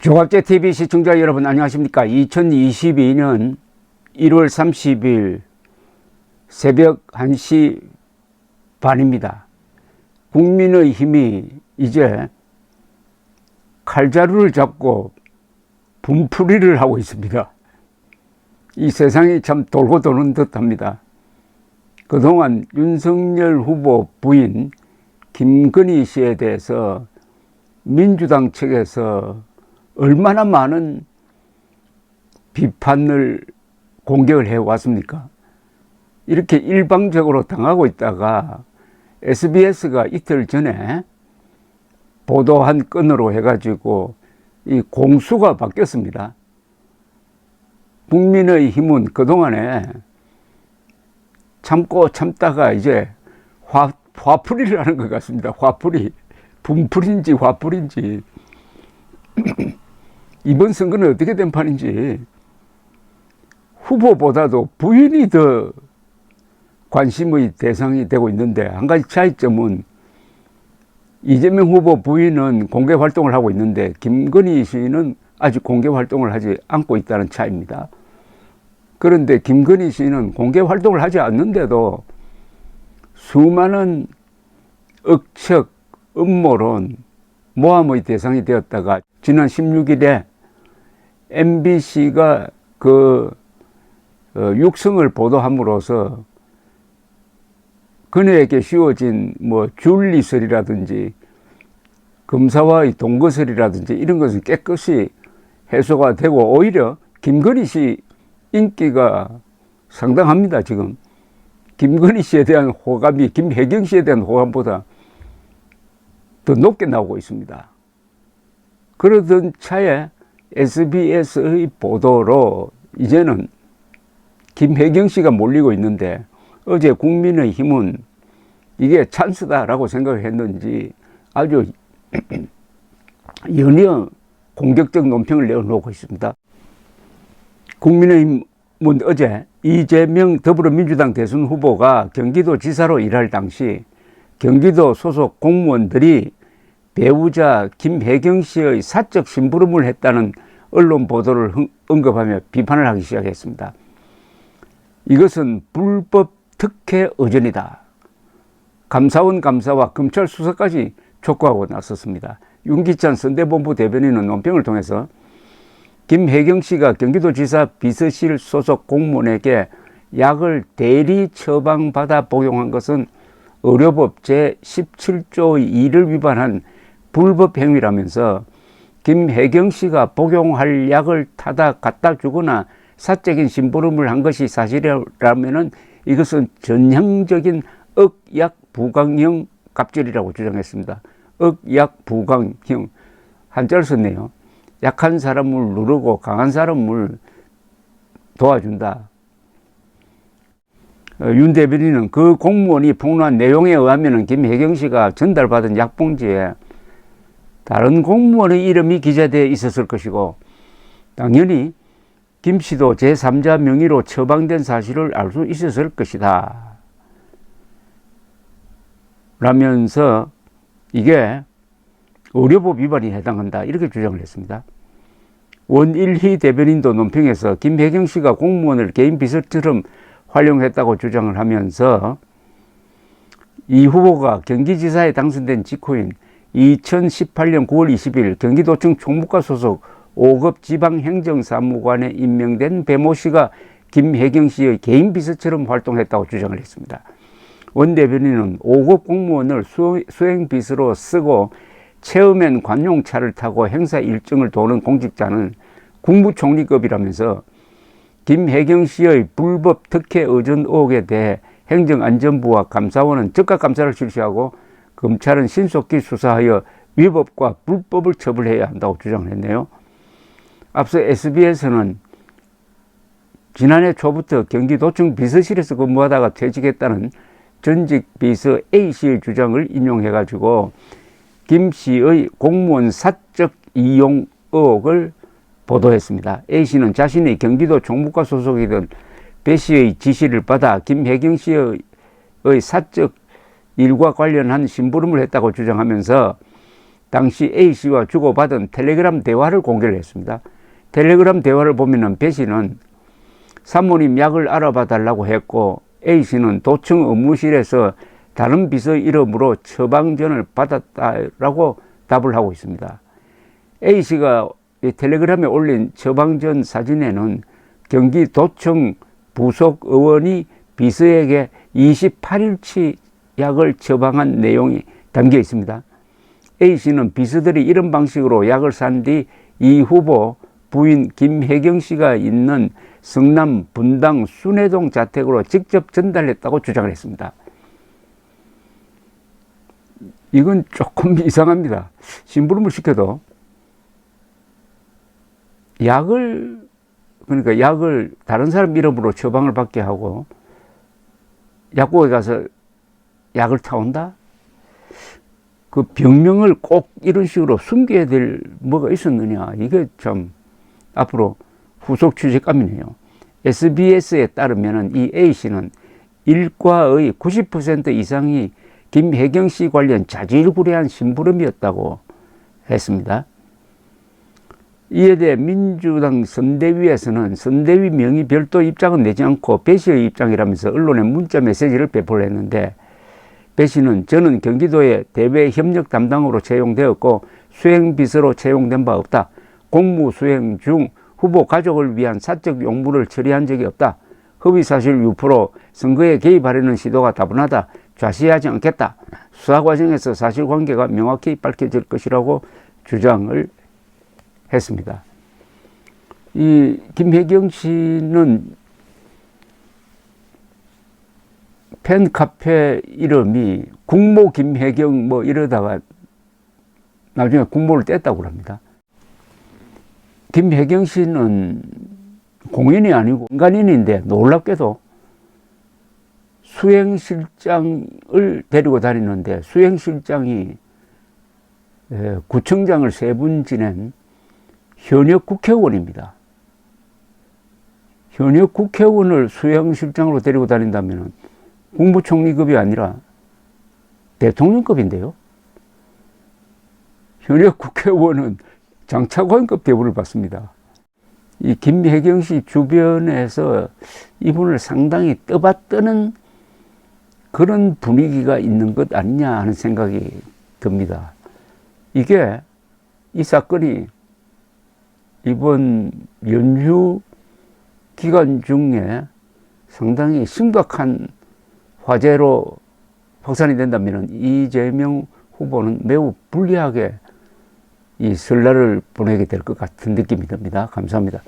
조갑제TV 시청자 여러분 안녕하십니까. 2022년 1월 30일 새벽 1시 반입니다. 국민의힘이 이제 칼자루를 잡고 분풀이를 하고 있습니다. 이 세상이 참 돌고 도는 듯합니다. 그동안 윤석열 후보 부인 김건희 씨에 대해서 민주당 측에서 얼마나 많은 비판을 공격을 해왔습니까? 이렇게 일방적으로 당하고 있다가 SBS가 이틀 전에 보도한 건으로 해가지고 이 공수가 바뀌었습니다. 국민의힘은 그동안에 참고 참다가 이제 화풀이를 하는 것 같습니다. 화풀이. 분풀인지 화풀인지. 이번 선거는 어떻게 된 판인지 후보보다도 부인이 더 관심의 대상이 되고 있는데, 한 가지 차이점은 이재명 후보 부인은 공개 활동을 하고 있는데 김건희 씨는 아직 공개 활동을 하지 않고 있다는 차이입니다. 그런데 김건희 씨는 공개 활동을 하지 않는데도 수많은 억측, 음모론, 모함의 대상이 되었다가 지난 16일에 MBC가 육성을 보도함으로써 그녀에게 씌워진 줄리설이라든지 검사와의 동거설이라든지 이런 것은 깨끗이 해소가 되고, 오히려 김건희 씨 인기가 상당합니다. 지금 김건희 씨에 대한 호감이 김혜경 씨에 대한 호감보다 더 높게 나오고 있습니다. 그러던 차에 SBS의 보도로 이제는 김혜경 씨가 몰리고 있는데, 어제 국민의힘은 이게 찬스다라고 생각했는지 아주 연이어 공격적 논평을 내어놓고 있습니다. 국민의힘은 어제 이재명 더불어민주당 대선 후보가 경기도지사로 일할 당시 경기도 소속 공무원들이 배우자 김혜경 씨의 사적 심부름을 했다는 언론 보도를 언급하며 비판을 하기 시작했습니다. 이것은 불법 특혜 의전이다. 감사원 감사와 검찰 수사까지 촉구하고 나섰습니다. 윤기찬 선대본부 대변인은 논평을 통해서 김혜경 씨가 경기도지사 비서실 소속 공무원에게 약을 대리 처방받아 복용한 것은 의료법 제17조의 2를 위반한 불법 행위라면서 김혜경 씨가 복용할 약을 타다 갖다 주거나 사적인 심부름을 한 것이 사실이라면 이것은 전형적인 억약 부강형 갑질이라고 주장했습니다. 억약 부강형, 한자를 썼네요. 약한 사람을 누르고 강한 사람을 도와준다. 윤 대변인은 그 공무원이 폭로한 내용에 의하면 김혜경 씨가 전달받은 약봉지에 다른 공무원의 이름이 기재되어 있었을 것이고, 당연히 김 씨도 제3자 명의로 처방된 사실을 알 수 있었을 것이다 라면서 이게 의료법 위반이 해당한다, 이렇게 주장을 했습니다. 원일희 대변인도 논평에서 김혜경 씨가 공무원을 개인 비서처럼 활용했다고 주장을 하면서 이 후보가 경기지사에 당선된 직후인 2018년 9월 20일 경기도청 총무과 소속 5급 지방행정사무관에 임명된 배모 씨가 김혜경 씨의 개인 비서처럼 활동했다고 주장을 했습니다. 원 대변인은 5급 공무원을 수행비서로 쓰고 체험엔 관용차를 타고 행사 일정을 도는 공직자는 국무총리급이라면서 김혜경 씨의 불법 특혜 의전 의혹에 대해 행정안전부와 감사원은 즉각 감사를 실시하고 검찰은 신속히 수사하여 위법과 불법을 처벌해야 한다고 주장을 했네요. 앞서 SBS는 지난해 초부터 경기도청 비서실에서 근무하다가 퇴직했다는 전직 비서 A씨의 주장을 인용해가지고 김 씨의 공무원 사적 이용 의혹을 보도했습니다. A씨는 자신이 경기도 총무과 소속이던 배 씨의 지시를 받아 김혜경 씨의 사적 일과 관련한 심부름을 했다고 주장하면서 당시 A씨와 주고받은 텔레그램 대화를 공개를 했습니다. 텔레그램 대화를 보면은 배 씨는 사모님 약을 알아봐 달라고 했고 A씨는 도청 업무실에서 다른 비서 이름으로 처방전을 받았다라고 답을 하고 있습니다. A씨가 텔레그램에 올린 처방전 사진에는 경기 도청 부속 의원이 비서에게 28일치 약을 처방한 내용이 담겨 있습니다. A씨는 비서들이 이런 방식으로 약을 산 뒤 이 후보 부인 김혜경 씨가 있는 성남 분당 순회동 자택으로 직접 전달했다고 주장을 했습니다. 이건 조금 이상합니다. 심부름을 시켜도 그러니까 약을 다른 사람 이름으로 처방을 받게 하고 약국에 가서 약을 타온다? 그 병명을 꼭 이런 식으로 숨겨야 될 뭐가 있었느냐. 이게 참 앞으로 후속 취재감이네요. SBS에 따르면 이 A씨는 일과의 90% 이상이 김혜경 씨 관련 자질구레한 심부름이었다고 했습니다. 이에 대해 민주당 선대위에서는 선대위 명의 별도 입장은 내지 않고 배 씨의 입장이라면서 언론에 문자 메시지를 배포를 했는데 배 씨는 저는 경기도의 대외 협력 담당으로 채용되었고 수행비서로 채용된 바 없다. 공무 수행 중 후보 가족을 위한 사적 용무를 처리한 적이 없다. 허위사실 유포로 선거에 개입하려는 시도가 다분하다. 좌시하지 않겠다. 수사 과정에서 사실관계가 명확히 밝혀질 것이라고 주장을 했습니다. 이 김혜경 씨는 팬카페 이름이 국모 김혜경 뭐 이러다가 나중에 국모를 뗐다고 합니다. 김혜경 씨는 공인이 아니고 민간인인데 놀랍게도 수행실장을 데리고 다니는데 수행실장이 구청장을 3분 지낸 현역 국회의원입니다. 현역 국회의원을 수행실장으로 데리고 다닌다면 국무총리급이 아니라 대통령급인데요. 현역 국회의원은 장차관급 대우를 받습니다. 이 김혜경 씨 주변에서 이분을 상당히 떠받드는 그런 분위기가 있는 것 아니냐 하는 생각이 듭니다. 이 사건이 이번 연휴 기간 중에 상당히 심각한 화제로 확산이 된다면 이재명 후보는 매우 불리하게 이 설날을 보내게 될 것 같은 느낌이 듭니다. 감사합니다.